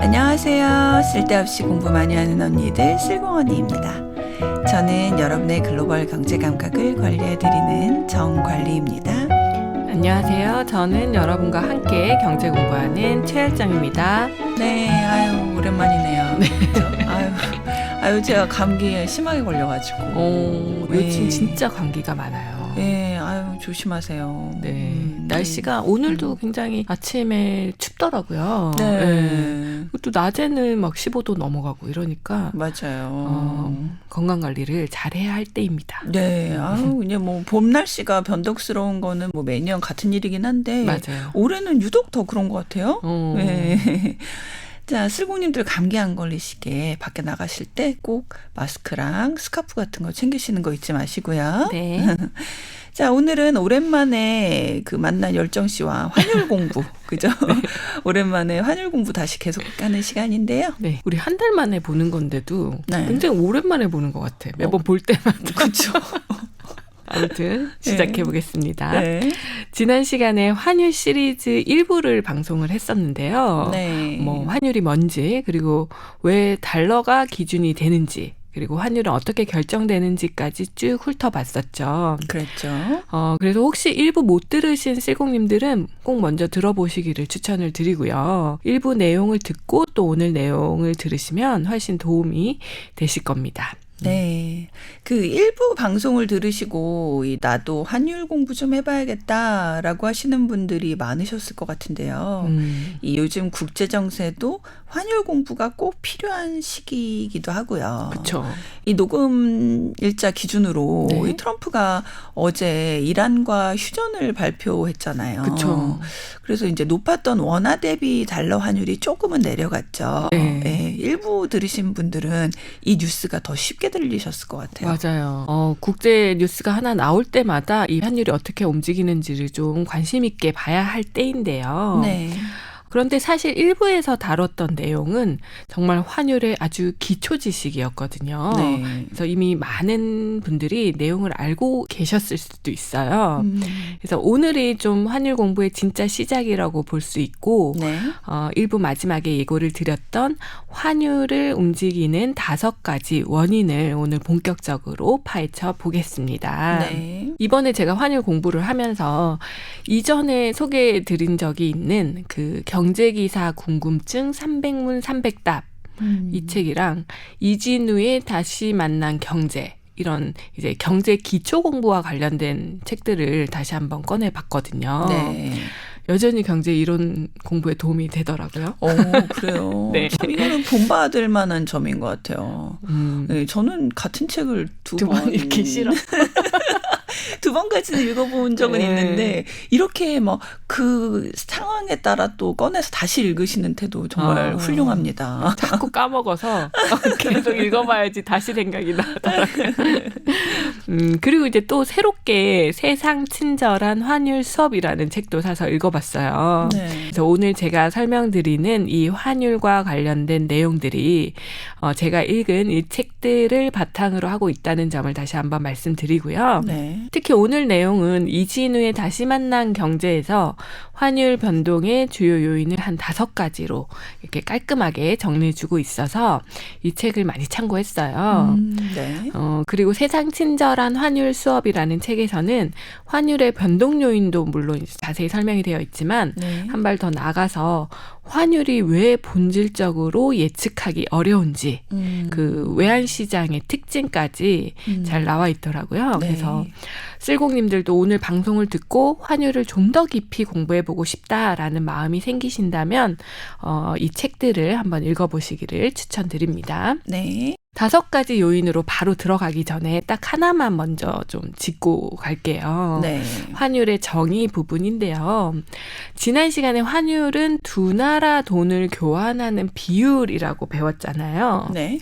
안녕하세요. 쓸데없이 공부 많이 하는 언니들 슬공언니입니다. 저는 여러분의 글로벌 경제 감각을 관리해드리는 정관리입니다. 안녕하세요. 저는 여러분과 함께 경제 공부하는 최열정입니다. 네, 아유 오랜만이네요. 네. 그렇죠? 아유 제가 감기에 심하게 걸려가지고. 요즘 진짜 감기가 많아요. 네, 아유 조심하세요. 네, 날씨가 오늘도 굉장히 아침에 춥더라고요. 네. 또 낮에는 막 15도 넘어가고 이러니까 맞아요. 건강 관리를 잘해야 할 때입니다. 네, 아유 이제 뭐 봄 날씨가 변덕스러운 거는 뭐 매년 같은 일이긴 한데 맞아요. 올해는 유독 더 그런 것 같아요. 네. 자, 슬공님들 감기 안 걸리시게 밖에 나가실 때 꼭 마스크랑 스카프 같은 거 챙기시는 거 잊지 마시고요. 네. 자, 오늘은 오랜만에 그 만난 열정 씨와 환율 공부, 그죠? 네. 오랜만에 환율 공부 다시 계속하는 시간인데요. 네, 우리 한 달 만에 보는 건데도 네. 굉장히 오랜만에 보는 것 같아. 매번 볼 때마다. 그렇죠. 아무튼 시작해 보겠습니다. 네. 지난 시간에 환율 시리즈 1부를 방송을 했었는데요. 네. 뭐 환율이 뭔지, 그리고 왜 달러가 기준이 되는지, 그리고 환율은 어떻게 결정되는지까지 쭉 훑어봤었죠. 그랬죠. 그래서 혹시 1부 못 들으신 실공님들은 꼭 먼저 들어보시기를 추천을 드리고요. 1부 내용을 듣고 또 오늘 내용을 들으시면 훨씬 도움이 되실 겁니다. 네. 그 일부 방송을 들으시고 나도 환율 공부 좀 해봐야겠다라고 하시는 분들이 많으셨을 것 같은데요. 이 요즘 국제 정세도 환율 공부가 꼭 필요한 시기이기도 하고요. 그렇죠. 이 녹음 일자 기준으로 네. 이 트럼프가 어제 이란과 휴전을 발표했잖아요. 그렇죠. 그래서 이제 높았던 원화 대비 달러 환율이 조금은 내려갔죠. 네. 네. 일부 들으신 분들은 이 뉴스가 더 쉽게 들리셨을 것 같아요. 맞아요. 국제 뉴스가 하나 나올 때마다 이 환율이 어떻게 움직이는지를 좀 관심 있게 봐야 할 때인데요. 네. 그런데 사실 1부에서 다뤘던 내용은 정말 환율의 아주 기초 지식이었거든요. 네. 그래서 이미 많은 분들이 내용을 알고 계셨을 수도 있어요. 그래서 오늘이 좀 환율 공부의 진짜 시작이라고 볼 수 있고 네. 1부 마지막에 예고를 드렸던 환율을 움직이는 5가지 원인을 오늘 본격적으로 파헤쳐 보겠습니다. 네. 이번에 제가 환율 공부를 하면서 이전에 소개해 드린 적이 있는 그 경제기사 궁금증 300문 300답 이 책이랑 이진우의 다시 만난 경제 이런 이제 경제 기초 공부와 관련된 책들을 다시 한번 꺼내 봤거든요. 네. 여전히 경제 이론 공부에 도움이 되더라고요. 그래요. 네. 참 이거는 본받을 만한 점인 것 같아요. 네, 저는 같은 책을 두 번 읽기 싫어. 두 번까지는 읽어본 적은 네. 있는데 이렇게 뭐 그 상황에 따라 또 꺼내서 다시 읽으시는 태도 정말 훌륭합니다. 자꾸 까먹어서 계속 읽어봐야지 다시 생각이 나더라고요. 그리고 이제 또 새롭게 세상 친절한 환율 수업이라는 책도 사서 읽어봤어요. 네. 그래서 오늘 제가 설명드리는 이 환율과 관련된 내용들이 제가 읽은 이 책들을 바탕으로 하고 있다는 점을 다시 한번 말씀드리고요. 네. 특히 오늘 내용은 이진우의 다시 만난 경제에서 환율 변동의 주요 요인을 한 5가지로 이렇게 깔끔하게 정리해주고 있어서 이 책을 많이 참고했어요. 네. 그리고 세상 친절한 환율 수업이라는 책에서는 환율의 변동 요인도 물론 자세히 설명이 되어 있지만 네. 한 발 더 나가서 환율이 왜 본질적으로 예측하기 어려운지 그 외환시장의 특징까지 잘 나와 있더라고요. 네. 그래서 쓸공님들도 오늘 방송을 듣고 환율을 좀 더 깊이 공부해보고 싶다라는 마음이 생기신다면 이 책들을 한번 읽어보시기를 추천드립니다. 네. 5가지 요인으로 바로 들어가기 전에 딱 하나만 먼저 좀 짚고 갈게요. 네. 환율의 정의 부분인데요. 지난 시간에 환율은 두 나라 돈을 교환하는 비율이라고 배웠잖아요. 네.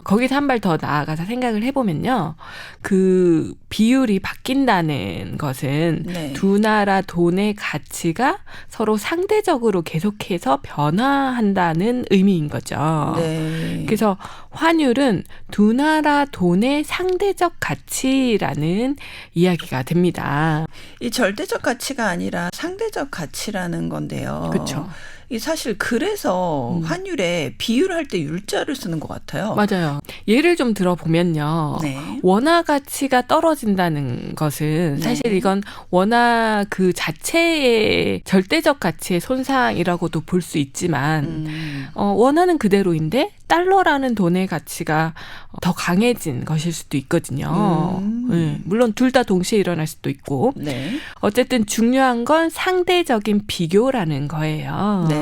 거기서 한 발 더 나아가서 생각을 해보면요. 그 비율이 바뀐다는 것은 네. 두 나라 돈의 가치가 서로 상대적으로 계속해서 변화한다는 의미인 거죠. 네. 그래서 환율은 두 나라 돈의 상대적 가치라는 이야기가 됩니다. 이 절대적 가치가 아니라 상대적 가치라는 건데요. 그렇죠. 이 사실 그래서 환율에 비율할 때 율자를 쓰는 것 같아요. 맞아요. 예를 좀 들어보면요. 네. 원화 가치가 떨어진다는 것은 사실 네. 이건 원화 그 자체의 절대적 가치의 손상이라고도 볼 수 있지만 원화는 그대로인데 달러라는 돈의 가치가 더 강해진 것일 수도 있거든요. 네, 물론 둘 다 동시에 일어날 수도 있고. 네. 어쨌든 중요한 건 상대적인 비교라는 거예요. 네.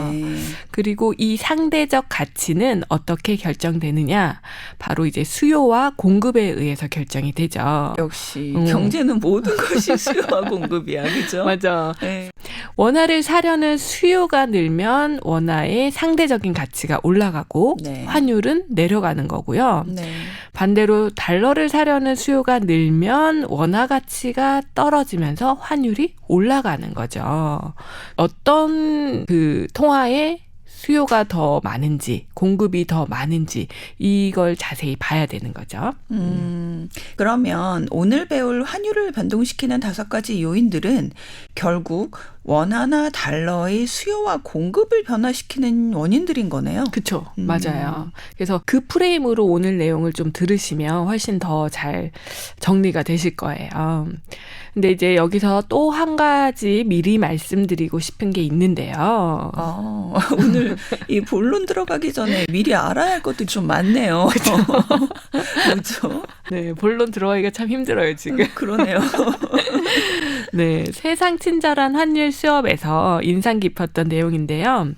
그리고 이 상대적 가치는 어떻게 결정되느냐? 바로 이제 수요와 공급에 의해서 결정이 되죠. 역시 경제는 모든 것이 수요와 공급이야, 그죠? 맞아. 네. 원화를 사려는 수요가 늘면 원화의 상대적인 가치가 올라가고 네. 환율은 내려가는 거고요. 네. 반대로 달러를 사려는 수요가 늘면 원화 가치가 떨어지면서 환율이 올라가는 거죠. 어떤 그 통화에 수요가 더 많은지 공급이 더 많은지 이걸 자세히 봐야 되는 거죠. 그러면 오늘 배울 환율을 변동시키는 5가지 요인들은 결국 원화나 달러의 수요와 공급을 변화시키는 원인들인 거네요. 그렇죠. 맞아요. 그래서 그 프레임으로 오늘 내용을 좀 들으시면 훨씬 더 잘 정리가 되실 거예요. 근데 이제 여기서 또 한 가지 미리 말씀드리고 싶은 게 있는데요. 오늘 이 본론 들어가기 전에 미리 알아야 할 것도 좀 많네요. 그렇죠? 네, 본론 들어가기가 참 힘들어요, 지금. 그러네요. 네, 세상 친절한 환율 수업에서 인상 깊었던 내용인데요.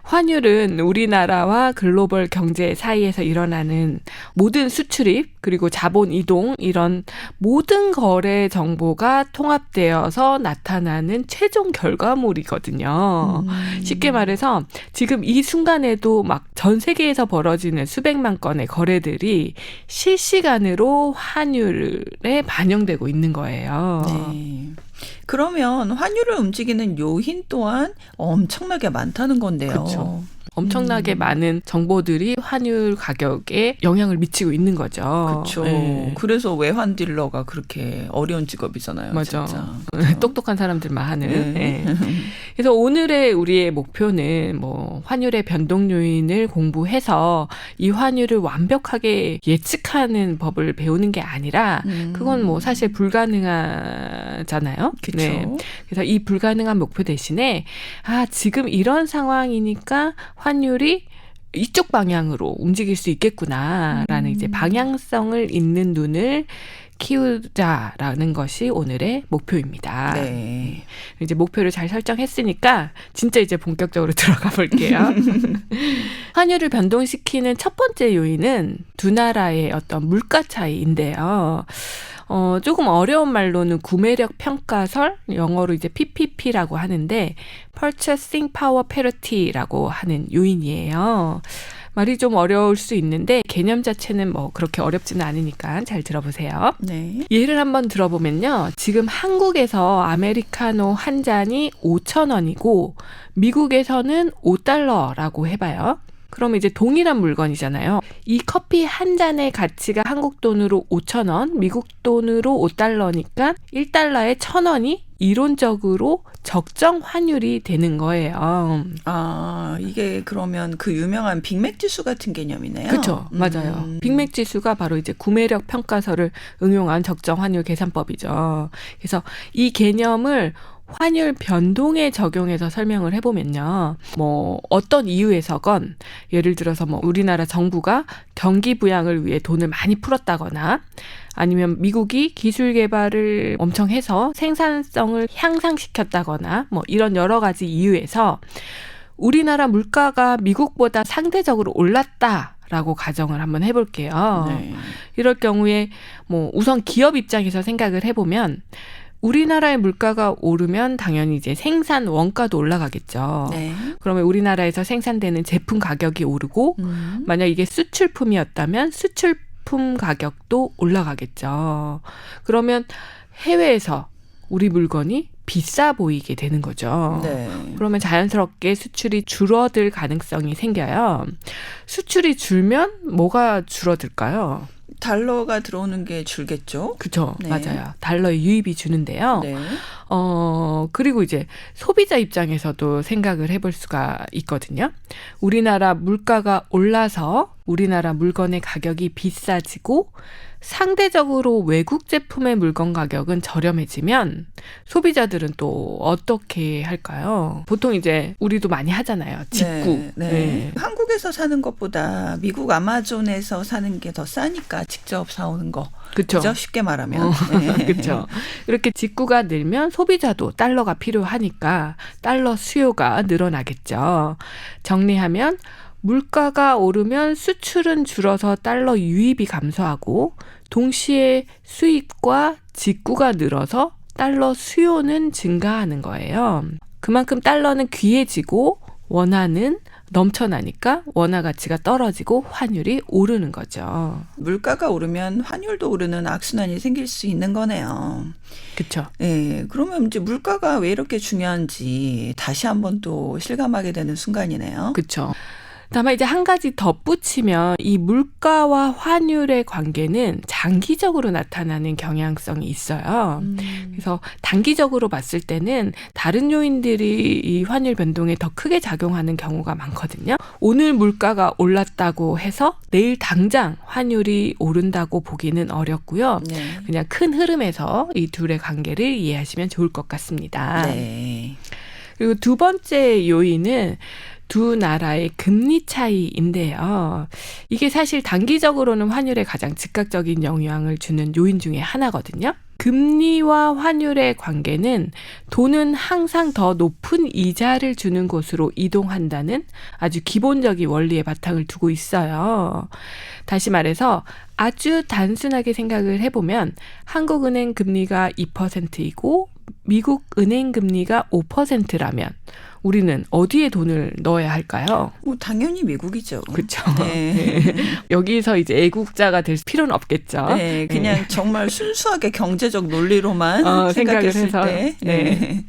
환율은 우리나라와 글로벌 경제 사이에서 일어나는 모든 수출입 그리고 자본 이동 이런 모든 거래 정보가 통합되어서 나타나는 최종 결과물이거든요. 쉽게 말해서 지금 이 순간에도 막 전 세계에서 벌어지는 수백만 건의 거래들이 실시간으로 환율에 반영되고 있는 거예요. 네. 그러면 환율을 움직이는 요인 또한 엄청나게 많다는 건데요. 그렇죠. 엄청나게 많은 정보들이 환율 가격에 영향을 미치고 있는 거죠. 그렇죠. 네. 그래서 외환 딜러가 그렇게 어려운 직업이잖아요. 맞아. 진짜. 똑똑한 사람들만 하는. 네. 네. 그래서 오늘의 우리의 목표는 뭐 환율의 변동 요인을 공부해서 이 환율을 완벽하게 예측하는 법을 배우는 게 아니라 그건 뭐 사실 불가능하잖아요. 그렇죠. 네. 그래서 이 불가능한 목표 대신에 지금 이런 상황이니까 환율이 이쪽 방향으로 움직일 수 있겠구나라는 이제 방향성을 잇는 눈을 키우자라는 것이 오늘의 목표입니다. 네. 이제 목표를 잘 설정했으니까 진짜 이제 본격적으로 들어가 볼게요. 환율을 변동시키는 첫 번째 요인은 두 나라의 어떤 물가 차이인데요. 조금 어려운 말로는 구매력 평가설, 영어로 이제 PPP라고 하는데 Purchasing Power Parity라고 하는 요인이에요. 말이 좀 어려울 수 있는데 개념 자체는 뭐 그렇게 어렵지는 않으니까 잘 들어보세요. 네. 예를 한번 들어보면요. 지금 한국에서 아메리카노 한 잔이 5,000원이고 미국에서는 5달러라고 해봐요. 그럼 이제 동일한 물건이잖아요. 이 커피 한 잔의 가치가 한국 돈으로 5,000원, 미국 돈으로 5달러니까 1달러에 1,000원이 이론적으로 적정 환율이 되는 거예요. 이게 그러면 그 유명한 빅맥 지수 같은 개념이네요. 그렇죠. 맞아요. 빅맥 지수가 바로 이제 구매력 평가설을 응용한 적정 환율 계산법이죠. 그래서 이 개념을 환율 변동에 적용해서 설명을 해보면요. 뭐 어떤 이유에서건 예를 들어서 뭐 우리나라 정부가 경기 부양을 위해 돈을 많이 풀었다거나 아니면 미국이 기술 개발을 엄청 해서 생산성을 향상시켰다거나 뭐 이런 여러 가지 이유에서 우리나라 물가가 미국보다 상대적으로 올랐다라고 가정을 한번 해볼게요. 네. 이럴 경우에 뭐 우선 기업 입장에서 생각을 해보면 우리나라의 물가가 오르면 당연히 이제 생산 원가도 올라가겠죠. 네. 그러면 우리나라에서 생산되는 제품 가격이 오르고 만약 이게 수출품이었다면 수출품 가격도 올라가겠죠. 그러면 해외에서 우리 물건이 비싸 보이게 되는 거죠. 네. 그러면 자연스럽게 수출이 줄어들 가능성이 생겨요. 수출이 줄면 뭐가 줄어들까요? 달러가 들어오는 게 줄겠죠. 그렇죠. 네. 맞아요. 달러의 유입이 주는데요. 네. 그리고 이제 소비자 입장에서도 생각을 해볼 수가 있거든요. 우리나라 물가가 올라서 우리나라 물건의 가격이 비싸지고 상대적으로 외국 제품의 물건 가격은 저렴해지면 소비자들은 또 어떻게 할까요? 보통 이제 우리도 많이 하잖아요. 직구. 네. 한국에서 사는 것보다 미국 아마존에서 사는 게 더 싸니까 직접 사오는 거. 그렇죠. 쉽게 말하면. 네. 그렇죠. 이렇게 직구가 늘면 소비자도 달러가 필요하니까 달러 수요가 늘어나겠죠. 정리하면 물가가 오르면 수출은 줄어서 달러 유입이 감소하고 동시에 수입과 직구가 늘어서 달러 수요는 증가하는 거예요. 그만큼 달러는 귀해지고 원화는 넘쳐나니까 원화 가치가 떨어지고 환율이 오르는 거죠. 물가가 오르면 환율도 오르는 악순환이 생길 수 있는 거네요. 그렇죠. 네, 그러면 이제 물가가 왜 이렇게 중요한지 다시 한번 또 실감하게 되는 순간이네요. 그렇죠. 다만 이제 한 가지 덧붙이면 이 물가와 환율의 관계는 장기적으로 나타나는 경향성이 있어요. 그래서 단기적으로 봤을 때는 다른 요인들이 이 환율 변동에 더 크게 작용하는 경우가 많거든요. 오늘 물가가 올랐다고 해서 내일 당장 환율이 오른다고 보기는 어렵고요. 네. 그냥 큰 흐름에서 이 둘의 관계를 이해하시면 좋을 것 같습니다. 네. 그리고 두 번째 요인은 두 나라의 금리 차이인데요. 이게 사실 단기적으로는 환율에 가장 즉각적인 영향을 주는 요인 중에 하나거든요. 금리와 환율의 관계는 돈은 항상 더 높은 이자를 주는 곳으로 이동한다는 아주 기본적인 원리의 바탕을 두고 있어요. 다시 말해서 아주 단순하게 생각을 해보면 한국은행 금리가 2%이고 미국 은행 금리가 5%라면 우리는 어디에 돈을 넣어야 할까요? 당연히 미국이죠. 그렇죠. 네. 네. 여기서 이제 애국자가 될 필요는 없겠죠. 네, 그냥 네. 정말 순수하게 경제적 논리로만 생각했을 해서. 때. 네.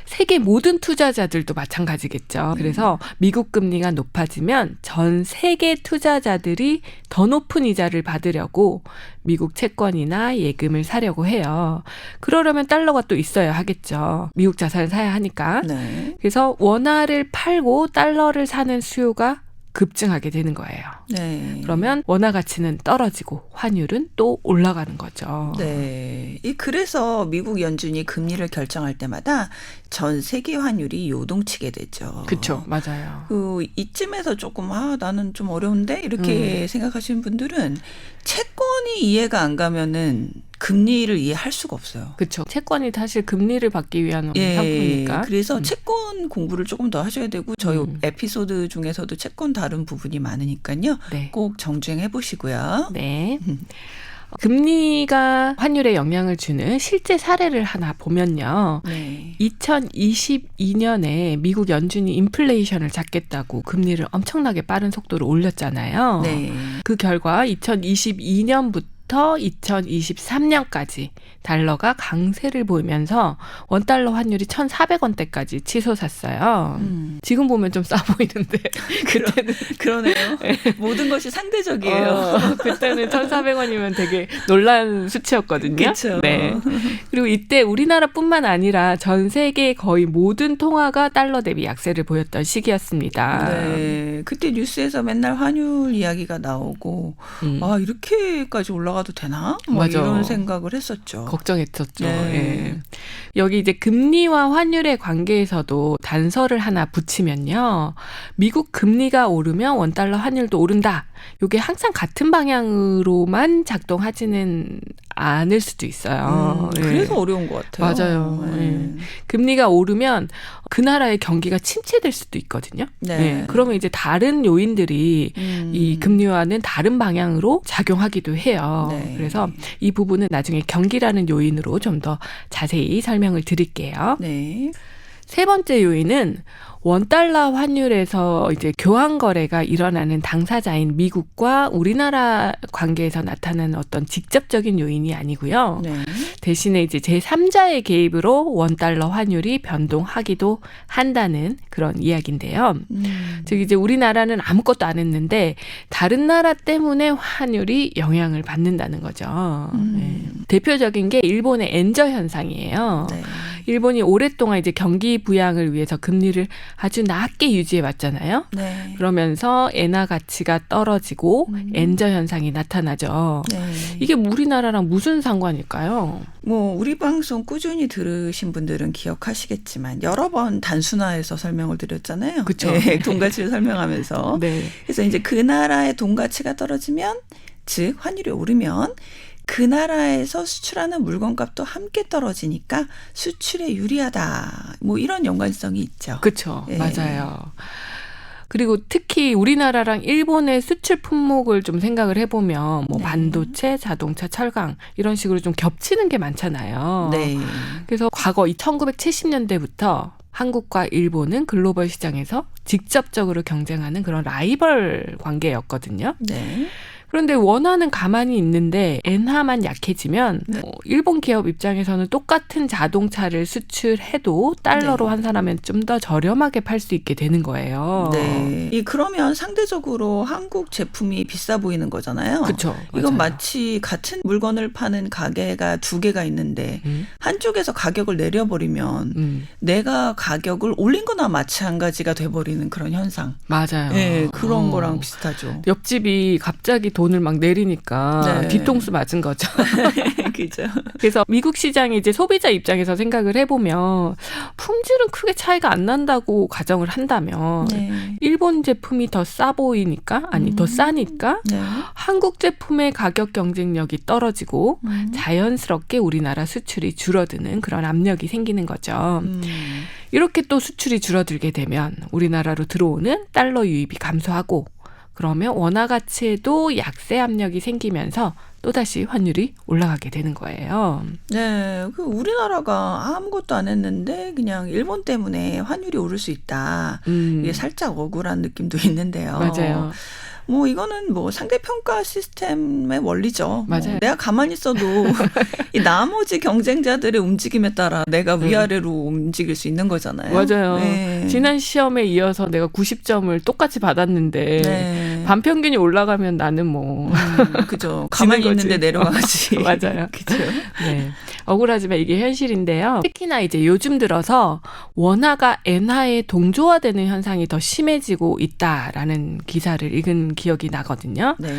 세계 모든 투자자들도 마찬가지겠죠. 그래서 미국 금리가 높아지면 전 세계 투자자들이 더 높은 이자를 받으려고 미국 채권이나 예금을 사려고 해요. 그러려면 달러가 또 있어야 하겠죠. 미국 자산을 사야 하니까. 네. 그래서 원화를 팔고 달러를 사는 수요가 급증하게 되는 거예요. 네. 그러면 원화 가치는 떨어지고 환율은 또 올라가는 거죠. 네. 그래서 미국 연준이 금리를 결정할 때마다 전 세계 환율이 요동치게 되죠. 그렇죠. 맞아요. 이쯤에서 조금 나는 좀 어려운데 이렇게 생각하시는 분들은 채권이 이해가 안 가면은 금리를 이해할 수가 없어요. 그렇죠. 채권이 사실 금리를 받기 위한 상품이니까. 그래서 채권 공부를 조금 더 하셔야 되고 저희 에피소드 중에서도 채권 다룬 부분이 많으니까요. 네. 꼭 정주행해 보시고요. 네. 금리가 환율에 영향을 주는 실제 사례를 하나 보면요. 네. 2022년에 미국 연준이 인플레이션을 잡겠다고 금리를 엄청나게 빠른 속도로 올렸잖아요. 네. 그 결과 2022년부터 2023년까지 달러가 강세를 보이면서 원달러 환율이 1,400원대까지 치솟았어요. 지금 보면 좀 싸 보이는데 그때는 그러네요. 모든 것이 상대적이에요. 그때는 1,400원이면 되게 놀란 수치였거든요. 그렇죠. 네. 그리고 이때 우리나라뿐만 아니라 전 세계 거의 모든 통화가 달러 대비 약세를 보였던 시기였습니다. 네. 그때 뉴스에서 맨날 환율 이야기가 나오고 이렇게까지 올라가도 되나? 맞아. 이런 생각을 했었죠. 걱정했었죠. 네. 예. 여기 이제 금리와 환율의 관계에서도 단서를 하나 붙이면요. 미국 금리가 오르면 원달러 환율도 오른다. 이게 항상 같은 방향으로만 작동하지는 않을 수도 있어요. 그래서 어려운 것 같아요. 맞아요. 금리가 오르면 그 나라의 경기가 침체될 수도 있거든요. 네. 그러면 이제 다른 요인들이 이 금리와는 다른 방향으로 작용하기도 해요. 네. 그래서 이 부분은 나중에 경기라는 요인으로 좀 더 자세히 설명을 드릴게요. 네. 세 번째 요인은 원달러 환율에서 이제 교환 거래가 일어나는 당사자인 미국과 우리나라 관계에서 나타나는 어떤 직접적인 요인이 아니고요. 네. 대신에 이제 제3자의 개입으로 원달러 환율이 변동하기도 한다는 그런 이야기인데요. 즉 이제 우리나라는 아무것도 안 했는데 다른 나라 때문에 환율이 영향을 받는다는 거죠. 네. 대표적인 게 일본의 엔저 현상이에요. 네. 일본이 오랫동안 이제 경기 부양을 위해서 금리를 아주 낮게 유지해 왔잖아요. 네. 그러면서 엔화 가치가 떨어지고 엔저 현상이 나타나죠. 네. 이게 우리나라랑 무슨 상관일까요? 뭐 우리 방송 꾸준히 들으신 분들은 기억하시겠지만 여러 번 단순화해서 설명을 드렸잖아요. 그쵸. 네, 돈 가치를 설명하면서. 네. 그래서 이제 그 나라의 돈 가치가 떨어지면, 즉 환율이 오르면 그 나라에서 수출하는 물건값도 함께 떨어지니까 수출에 유리하다. 뭐 이런 연관성이 있죠. 그렇죠. 네. 맞아요. 그리고 특히 우리나라랑 일본의 수출 품목을 좀 생각을 해보면 뭐 네. 반도체, 자동차, 철강 이런 식으로 좀 겹치는 게 많잖아요. 네. 그래서 과거 1970년대부터 한국과 일본은 글로벌 시장에서 직접적으로 경쟁하는 그런 라이벌 관계였거든요. 네. 그런데 원화는 가만히 있는데 엔화만 약해지면 일본 기업 입장에서는 똑같은 자동차를 수출해도 달러로 네. 환산하면 좀 더 저렴하게 팔 수 있게 되는 거예요. 네. 그러면 상대적으로 한국 제품이 비싸 보이는 거잖아요. 그렇죠. 이건 마치 같은 물건을 파는 가게가 두 개가 있는데 한쪽에서 가격을 내려버리면 내가 가격을 올린 거나 마찬가지가 돼버리는 그런 현상. 맞아요. 네, 그런 거랑 비슷하죠. 옆집이 갑자기 돈을 막 내리니까 네. 뒤통수 맞은 거죠. 그죠. 그래서 미국 시장이 이제 소비자 입장에서 생각을 해보면 품질은 크게 차이가 안 난다고 가정을 한다면 네. 일본 제품이 더 싸 보이니까 아니 더 싸니까 네. 한국 제품의 가격 경쟁력이 떨어지고 자연스럽게 우리나라 수출이 줄어드는 그런 압력이 생기는 거죠. 이렇게 또 수출이 줄어들게 되면 우리나라로 들어오는 달러 유입이 감소하고 그러면 원화 가치에도 약세 압력이 생기면서 또다시 환율이 올라가게 되는 거예요. 네, 우리나라가 아무것도 안 했는데 그냥 일본 때문에 환율이 오를 수 있다. 이게 살짝 억울한 느낌도 있는데요. 맞아요. 뭐 이거는 뭐 상대평가 시스템의 원리죠. 맞아요. 뭐 내가 가만히 있어도 이 나머지 경쟁자들의 움직임에 따라 내가 위아래로 움직일 수 있는 거잖아요. 맞아요. 네. 지난 시험에 이어서 내가 90점을 똑같이 받았는데 네. 반평균이 올라가면 나는 뭐 그죠. 가만히 지는 거지. 있는데 내려가지. 맞아요. 그죠. 네. 억울하지만 이게 현실인데요. 특히나 이제 요즘 들어서 원화가 엔화에 동조화되는 현상이 더 심해지고 있다라는 기사를 읽은 기억이 나거든요. 네.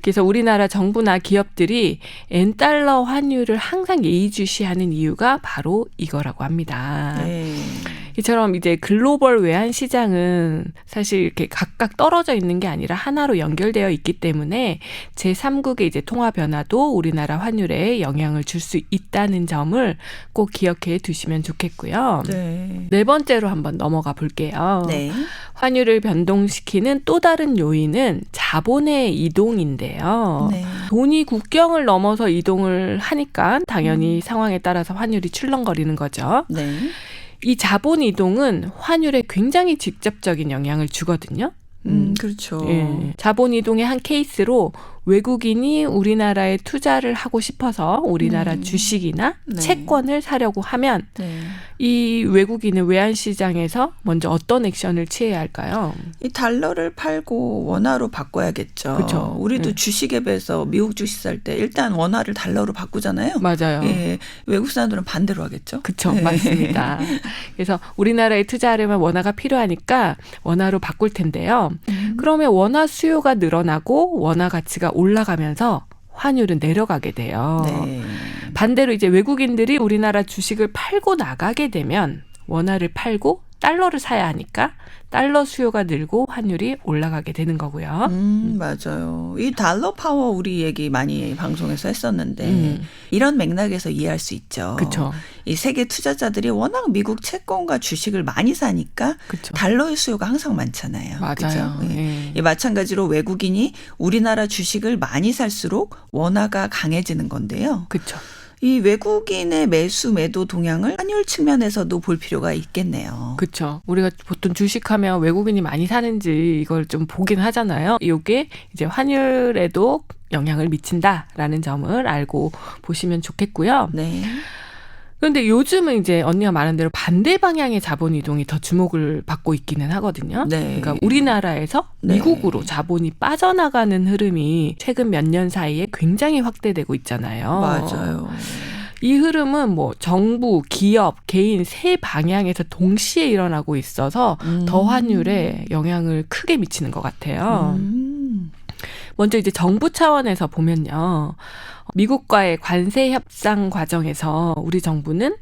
그래서 우리나라 정부나 기업들이 엔달러 환율을 항상 예의주시하는 이유가 바로 이거라고 합니다. 네. 이처럼 이제 글로벌 외환 시장은 사실 이렇게 각각 떨어져 있는 게 아니라 하나로 연결되어 있기 때문에 제3국의 이제 통화 변화도 우리나라 환율에 영향을 줄 수 있다는 점을 꼭 기억해 두시면 좋겠고요. 네. 네 번째로 한번 넘어가 볼게요. 네. 환율을 변동시키는 또 다른 요인은 자본의 이동인데요. 네. 돈이 국경을 넘어서 이동을 하니까 당연히 상황에 따라서 환율이 출렁거리는 거죠. 네. 이 자본 이동은 환율에 굉장히 직접적인 영향을 주거든요. 그렇죠. 예. 자본 이동의 한 케이스로 외국인이 우리나라에 투자를 하고 싶어서 우리나라 주식이나 네. 채권을 사려고 하면 네. 이 외국인은 외환시장에서 먼저 어떤 액션을 취해야 할까요? 이 달러를 팔고 원화로 바꿔야겠죠. 그쵸. 우리도 네. 주식앱에서 미국 주식 살 때 일단 원화를 달러로 바꾸잖아요. 맞아요. 예, 외국 사람들은 반대로 하겠죠. 그렇죠. 네. 맞습니다. 그래서 우리나라에 투자하려면 원화가 필요하니까 원화로 바꿀 텐데요. 그러면 원화 수요가 늘어나고 원화 가치가 올라가면서 환율은 내려가게 돼요. 네. 반대로 이제 외국인들이 우리나라 주식을 팔고 나가게 되면 원화를 팔고 달러를 사야 하니까 달러 수요가 늘고 환율이 올라가게 되는 거고요. 맞아요. 이 달러 파워 우리 얘기 많이 방송에서 했었는데 이런 맥락에서 이해할 수 있죠. 그렇죠. 이 세계 투자자들이 워낙 미국 채권과 주식을 많이 사니까 그쵸. 달러의 수요가 항상 많잖아요. 맞아요. 그죠? 예. 예, 마찬가지로 외국인이 우리나라 주식을 많이 살수록 원화가 강해지는 건데요. 그렇죠. 이 외국인의 매수 매도 동향을 환율 측면에서도 볼 필요가 있겠네요. 그렇죠. 우리가 보통 주식하면 외국인이 많이 사는지 이걸 좀 보긴 하잖아요. 이게 이제 환율에도 영향을 미친다라는 점을 알고 보시면 좋겠고요. 네. 그런데 요즘은 이제 언니가 말한 대로 반대 방향의 자본 이동이 더 주목을 받고 있기는 하거든요. 네. 그러니까 우리나라에서 미국으로 자본이 빠져나가는 흐름이 최근 몇 년 사이에 굉장히 확대되고 있잖아요. 맞아요. 이 흐름은 뭐 정부, 기업, 개인 세 방향에서 동시에 일어나고 있어서 더 환율에 영향을 크게 미치는 것 같아요. 먼저 이제 정부 차원에서 보면요. 미국과의 관세 협상 과정에서 우리 정부는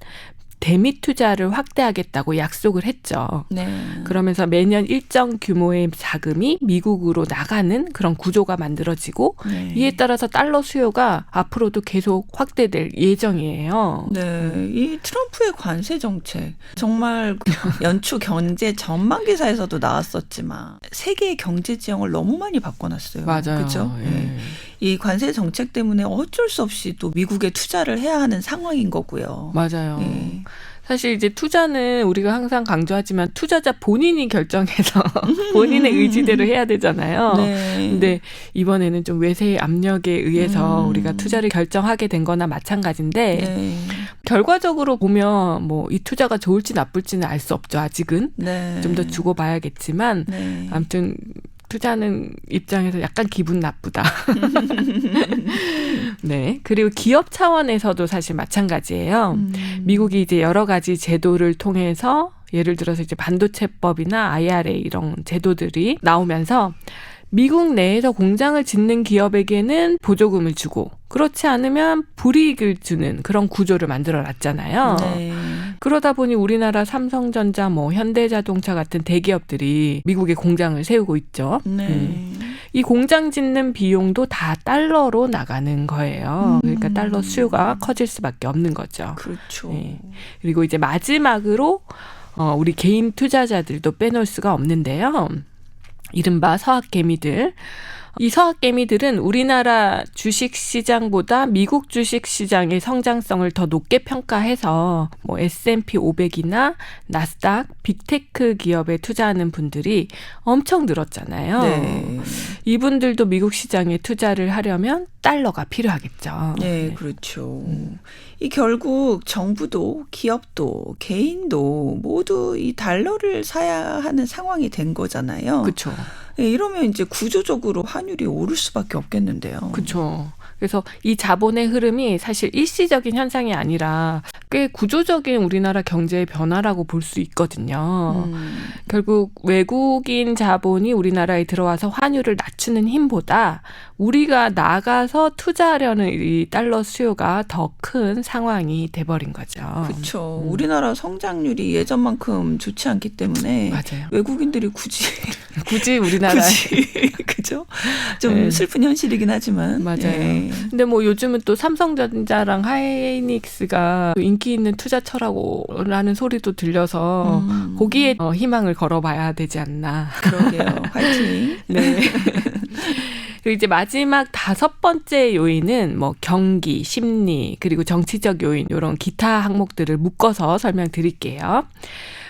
대미 투자를 확대하겠다고 약속을 했죠. 네. 그러면서 매년 일정 규모의 자금이 미국으로 나가는 그런 구조가 만들어지고 네. 이에 따라서 달러 수요가 앞으로도 계속 확대될 예정이에요. 네, 이 트럼프의 관세 정책 정말 연초 경제 전망 기사에서도 나왔었지만 세계의 경제 지형을 너무 많이 바꿔놨어요. 맞아요. 그렇죠? 예. 네. 이 관세 정책 때문에 어쩔 수 없이 또 미국에 투자를 해야 하는 상황인 거고요. 맞아요. 네. 사실 이제 투자는 우리가 항상 강조하지만 투자자 본인이 결정해서 본인의 의지대로 해야 되잖아요. 네. 근데 이번에는 좀 외세의 압력에 의해서 우리가 투자를 결정하게 된 거나 마찬가지인데 네. 결과적으로 보면 뭐 이 투자가 좋을지 나쁠지는 알 수 없죠. 아직은. 네. 좀 더 주고 봐야겠지만 네. 아무튼 투자하는 입장에서 약간 기분 나쁘다. 네. 그리고 기업 차원에서도 사실 마찬가지예요. 미국이 이제 여러 가지 제도를 통해서 예를 들어서 이제 반도체법이나 IRA 이런 제도들이 나오면서 미국 내에서 공장을 짓는 기업에게는 보조금을 주고 그렇지 않으면 불이익을 주는 그런 구조를 만들어 놨잖아요. 네. 그러다 보니 우리나라 삼성전자, 뭐 현대자동차 같은 대기업들이 미국에 공장을 세우고 있죠. 네. 이 공장 짓는 비용도 다 달러로 나가는 거예요. 그러니까 달러 수요가 커질 수밖에 없는 거죠. 그렇죠. 네. 그리고 이제 마지막으로 우리 개인 투자자들도 빼놓을 수가 없는데요. 이른바 서학개미들. 이 서학개미들은 우리나라 주식시장보다 미국 주식시장의 성장성을 더 높게 평가해서 뭐 S&P 500이나 나스닥, 빅테크 기업에 투자하는 분들이 엄청 늘었잖아요. 네. 이분들도 미국 시장에 투자를 하려면 달러가 필요하겠죠. 네, 그렇죠. 이 결국 정부도 기업도 개인도 모두 이 달러를 사야 하는 상황이 된 거잖아요. 그렇죠. 네, 이러면 이제 구조적으로 환율이 오를 수밖에 없겠는데요. 그렇죠. 그래서 이 자본의 흐름이 사실 일시적인 현상이 아니라 꽤 구조적인 우리나라 경제의 변화라고 볼 수 있거든요. 결국 외국인 자본이 우리나라에 들어와서 환율을 낮추는 힘보다 우리가 나가서 투자하려는 이 달러 수요가 더 큰 상황이 돼버린 거죠. 그렇죠. 우리나라 성장률이 예전만큼 좋지 않기 때문에 맞아요. 외국인들이 굳이 우리나라에. 그죠? 좀 네. 슬픈 현실이긴 하지만. 맞아요. 네. 근데 뭐 요즘은 또 삼성전자랑 하이닉스가 인기 있는 투자처라는 소리도 들려서 거기에 희망을 걸어봐야 되지 않나. 그러게요. 화이팅. 네. 그리고 이제 마지막 5번째 요인은 뭐 경기, 심리, 그리고 정치적 요인 이런 기타 항목들을 묶어서 설명드릴게요.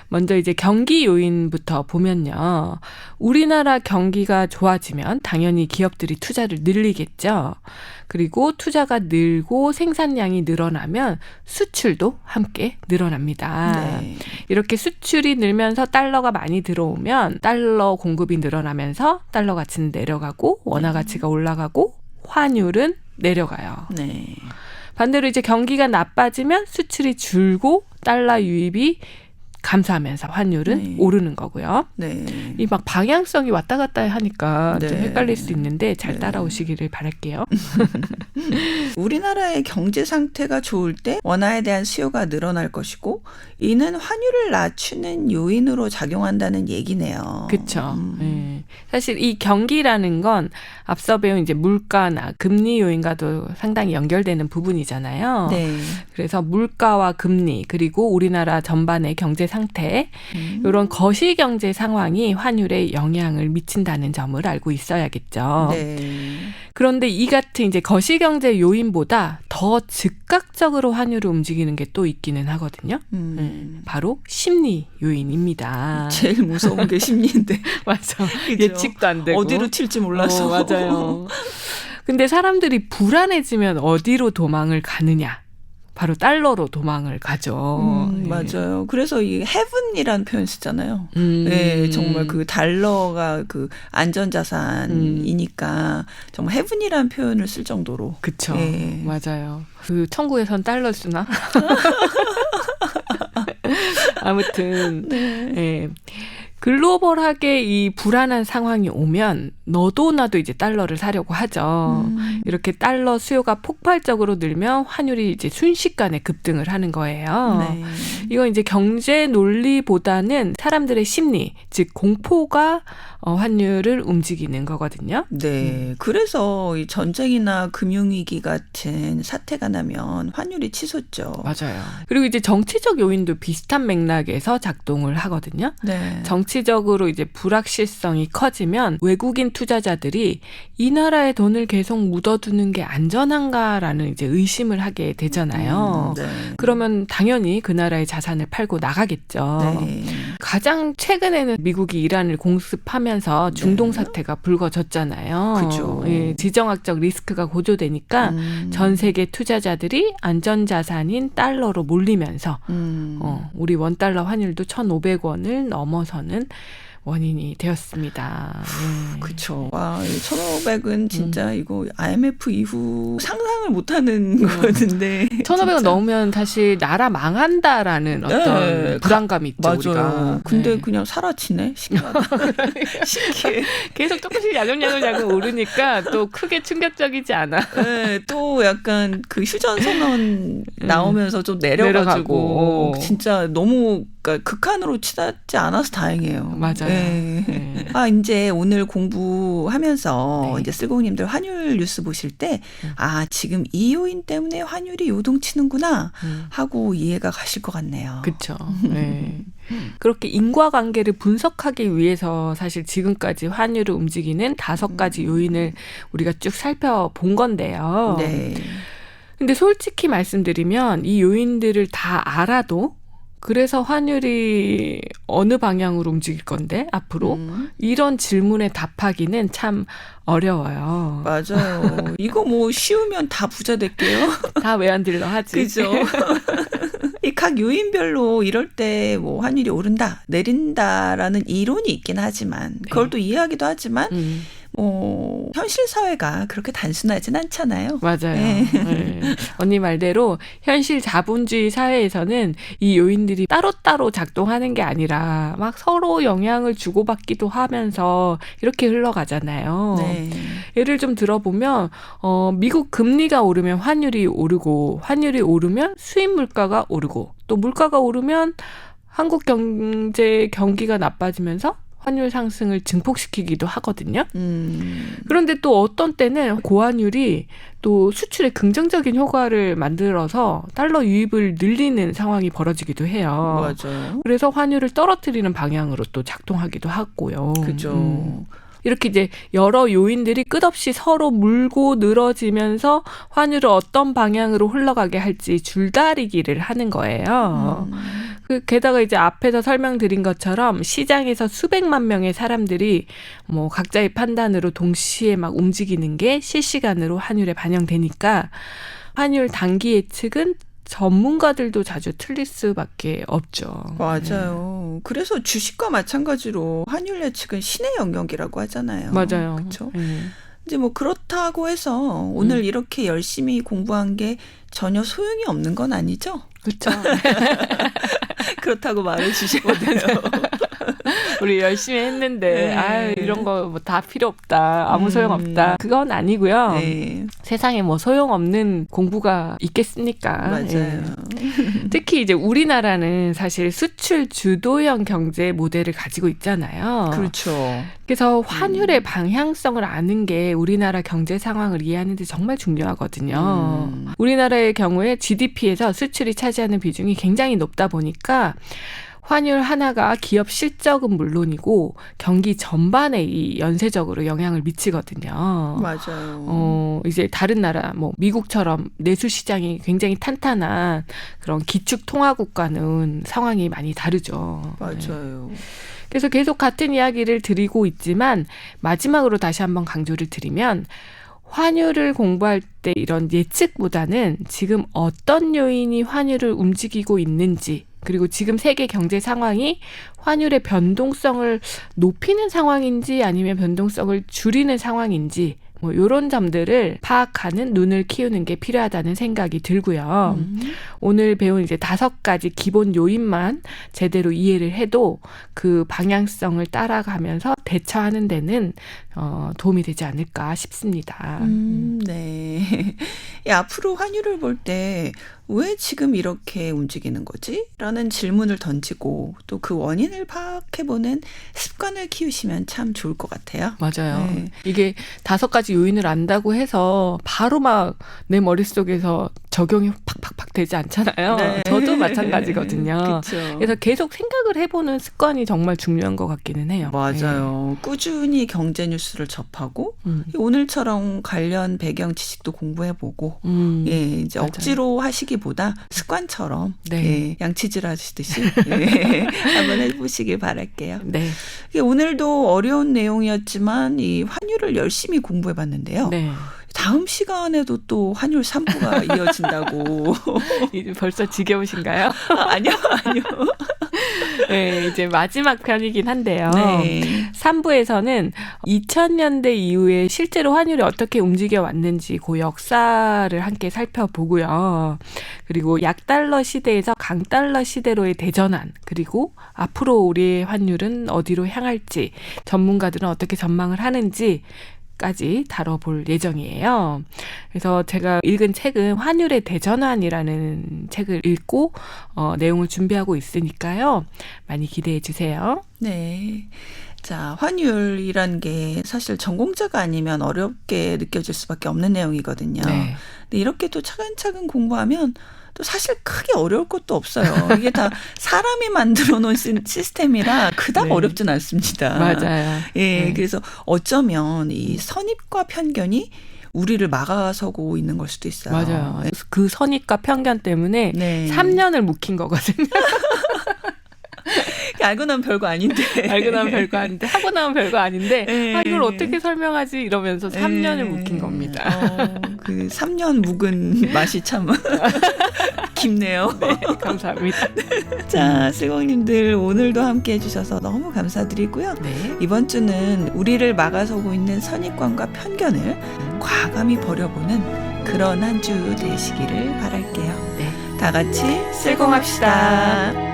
먼저 이제 경기 요인부터 보면요. 우리나라 경기가 좋아지면 당연히 기업들이 투자를 늘리겠죠. 그리고 투자가 늘고 생산량이 늘어나면 수출도 함께 늘어납니다. 네. 이렇게 수출이 늘면서 달러가 많이 들어오면 달러 공급이 늘어나면서 달러 가치는 내려가고 원화 가치가 올라가고 환율은 내려가요. 네. 반대로 이제 경기가 나빠지면 수출이 줄고 달러 유입이 감소하면서 환율은 네. 오르는 거고요. 네. 이 막 방향성이 왔다 갔다 하니까 좀 네. 헷갈릴 수 있는데 잘 네. 따라오시기를 바랄게요. 우리나라의 경제 상태가 좋을 때 원화에 대한 수요가 늘어날 것이고 이는 환율을 낮추는 요인으로 작용한다는 얘기네요. 그렇죠. 네. 사실 이 경기라는 건 앞서 배운 이제 물가나 금리 요인과도 상당히 연결되는 부분이잖아요. 네. 그래서 물가와 금리 그리고 우리나라 전반의 경제 상태 이런 거시 경제 상황이 환율에 영향을 미친다는 점을 알고 있어야겠죠. 네. 그런데 이 같은 이제 거시 경제 요인보다 더 즉각적으로 환율을 움직이는 게 또 있기는 하거든요. 바로 심리 요인입니다. 제일 무서운 게 심리인데. 맞아. 그죠? 예측도 안 되고. 어디로 튈지 몰라서. 맞아요. 근데 사람들이 불안해지면 어디로 도망을 가느냐? 바로 달러로 도망을 가죠. 맞아요. 그래서 이 heaven이라는 표현 쓰잖아요. 네, 정말 그 달러가 그 안전자산이니까 정말 heaven이라는 표현을 쓸 정도로. 그쵸. 네. 맞아요. 그 천국에선 달러 쓰나? 아무튼 네. 글로벌하게 이 불안한 상황이 오면 너도 나도 이제 달러를 사려고 하죠. 이렇게 달러 수요가 폭발적으로 늘면 환율이 이제 순식간에 급등을 하는 거예요. 네. 이건 이제 경제 논리보다는 사람들의 심리, 즉 공포가 환율을 움직이는 거거든요. 네. 그래서 이 전쟁이나 금융위기 같은 사태가 나면 환율이 치솟죠. 맞아요. 그리고 이제 정치적 요인도 비슷한 맥락에서 작동을 하거든요. 네. 정치적으로 이제 불확실성이 커지면 외국인 투자자들이 이 나라에 돈을 계속 묻어두는 게 안전한가라는 이제 의심을 하게 되잖아요. 네. 그러면 당연히 그 나라의 자산을 팔고 나가겠죠. 네. 가장 최근에는 미국이 이란을 공습하면서 중동 사태가 불거졌잖아요. 그죠. 예, 지정학적 리스크가 고조되니까 전 세계 투자자들이 안전자산인 달러로 몰리면서 우리 원달러 환율도 1,500원을 넘어서는 원인이 되었습니다. 네. 그렇죠. 와, 1,500은 진짜 이거 IMF 이후 상상을 못하는 거였는데. 1,500원 넘으면 사실 나라 망한다라는 어떤 네. 불안감이 있죠. 맞아요. 우리가. 근데 네. 그냥 사라지네. 신기하다. 신기해. 계속 조금씩 야금야금 오르니까 또 크게 충격적이지 않아. 네, 또 약간 그 휴전선언 나오면서 좀 내려가지고 진짜 너무 그러니까 극한으로 치닫지 않아서 다행이에요. 맞아요. 네. 네. 아, 이제 오늘 공부하면서 네. 이제 쓸고님들 환율 뉴스 보실 때 아, 지금 이 요인 때문에 환율이 요동치는구나 하고 이해가 가실 것 같네요. 그렇죠. 네. 그렇게 인과관계를 분석하기 위해서 사실 지금까지 환율을 움직이는 5가지 요인을 우리가 쭉 살펴본 건데요. 네. 근데 솔직히 말씀드리면 이 요인들을 다 알아도 그래서 환율이 어느 방향으로 움직일 건데 앞으로 이런 질문에 답하기는 참 어려워요. 맞아요. 이거 뭐 쉬우면 다 부자 될게요. 다 외환딜러 하지. 그죠. 이 각 요인별로 이럴 때 뭐 환율이 오른다, 내린다라는 이론이 있긴 하지만 그걸 또 이해하기도 하지만 현실 사회가 그렇게 단순하진 않잖아요. 맞아요. 네. 네. 언니 말대로 현실 자본주의 사회에서는 이 요인들이 따로따로 작동하는 게 아니라 막 서로 영향을 주고받기도 하면서 이렇게 흘러가잖아요. 네. 예를 좀 들어보면 미국 금리가 오르면 환율이 오르고 환율이 오르면 수입 물가가 오르고 또 물가가 오르면 한국 경제 경기가 나빠지면서 환율 상승을 증폭시키기도 하거든요. 그런데 또 어떤 때는 고환율이 또 수출에 긍정적인 효과를 만들어서 달러 유입을 늘리는 상황이 벌어지기도 해요. 맞아요. 그래서 환율을 떨어뜨리는 방향으로 또 작동하기도 하고요. 그죠. 이렇게 이제 여러 요인들이 끝없이 서로 물고 늘어지면서 환율을 어떤 방향으로 흘러가게 할지 줄다리기를 하는 거예요. 게다가 이제 앞에서 설명드린 것처럼 시장에서 수백만 명의 사람들이 뭐 각자의 판단으로 동시에 막 움직이는 게 실시간으로 환율에 반영되니까 환율 단기 예측은 전문가들도 자주 틀릴 수밖에 없죠. 맞아요. 그래서 주식과 마찬가지로 환율 예측은 신의 영역이라고 하잖아요. 맞아요. 그렇죠. 이제 뭐 그렇다고 해서 오늘 이렇게 열심히 공부한 게 전혀 소용이 없는 건 아니죠? 그렇죠. 그렇다고 말해 주셔야 돼요. 우리 열심히 했는데 네. 아유 이런 거 뭐 다 필요 없다. 아무 소용 없다. 그건 아니고요. 네. 세상에 뭐 소용없는 공부가 있겠습니까? 맞아요. 예. 특히 이제 우리나라는 사실 수출 주도형 경제 모델을 가지고 있잖아요. 그렇죠. 그래서 환율의 방향성을 아는 게 우리나라 경제 상황을 이해하는 데 정말 중요하거든요. 우리나라의 경우에 GDP에서 수출이 차지하는 비중이 굉장히 높다 보니까 환율 하나가 기업 실적은 물론이고 경기 전반에 이 연쇄적으로 영향을 미치거든요. 맞아요. 이제 다른 나라, 뭐 미국처럼 내수 시장이 굉장히 탄탄한 그런 기축 통화국가는 상황이 많이 다르죠. 맞아요. 네. 그래서 계속 같은 이야기를 드리고 있지만 마지막으로 다시 한번 강조를 드리면 환율을 공부할 때 이런 예측보다는 지금 어떤 요인이 환율을 움직이고 있는지 그리고 지금 세계 경제 상황이 환율의 변동성을 높이는 상황인지 아니면 변동성을 줄이는 상황인지 뭐 이런 점들을 파악하는 눈을 키우는 게 필요하다는 생각이 들고요. 오늘 배운 이제 5가지 기본 요인만 제대로 이해를 해도 그 방향성을 따라가면서 대처하는 데는 도움이 되지 않을까 싶습니다. 네. 앞으로 환율을 볼 때 왜 지금 이렇게 움직이는 거지? 라는 질문을 던지고 또 그 원인을 파악해보는 습관을 키우시면 참 좋을 것 같아요. 맞아요. 네. 이게 5가지 요인을 안다고 해서 바로 막 내 머릿속에서 적용이 팍팍팍 되지 않잖아요. 네. 저도 마찬가지거든요. 그쵸. 그래서 계속 생각을 해보는 습관이 정말 중요한 것 같기는 해요. 맞아요. 꾸준히 경제 뉴스를 접하고 오늘처럼 관련 배경 지식도 공부해보고 예, 이제 맞아요. 억지로 하시기보다 습관처럼 네. 예, 양치질 하시듯이 예, 한번 해보시길 바랄게요. 네. 오늘도 어려운 내용이었지만 이 환율을 열심히 공부해봤는데요. 네. 다음 시간에도 또 환율 3부가 이어진다고. 이제 벌써 지겨우신가요? 아니요. 네, 이제 마지막 편이긴 한데요. 네. 3부에서는 2000년대 이후에 실제로 환율이 어떻게 움직여 왔는지 그 역사를 함께 살펴보고요. 그리고 약달러 시대에서 강달러 시대로의 대전환, 그리고 앞으로 우리의 환율은 어디로 향할지, 전문가들은 어떻게 전망을 하는지 까지 다뤄볼 예정이에요. 그래서 제가 읽은 책은 환율의 대전환이라는 책을 읽고 내용을 준비하고 있으니까요. 많이 기대해 주세요. 네. 자, 환율이란 게 사실 전공자가 아니면 어렵게 느껴질 수밖에 없는 내용이거든요. 네. 근데 이렇게 또 차근차근 공부하면 또 사실 크게 어려울 것도 없어요. 이게 다 사람이 만들어 놓은 시스템이라 그닥 네. 어렵진 않습니다. 맞아요. 예, 네. 그래서 어쩌면 이 선입과 편견이 우리를 막아서고 있는 걸 수도 있어요. 맞아요. 그 선입과 편견 때문에 네. 3년을 묵힌 거거든요. 알고 나면 별거 아닌데. 알고 나면 별거 아닌데, 하고 나면 별거 아닌데, 네. 이걸 어떻게 설명하지? 이러면서 3년을 묵힌 겁니다. 그 3년 묵은 맛이 참 깊네요. 네, 감사합니다. 자, 슬공님들 오늘도 함께 해주셔서 너무 감사드리고요. 네. 이번 주는 우리를 막아서고 있는 선입관과 편견을 과감히 버려보는 그런 한 주 되시기를 바랄게요. 네. 다 같이 슬공합시다.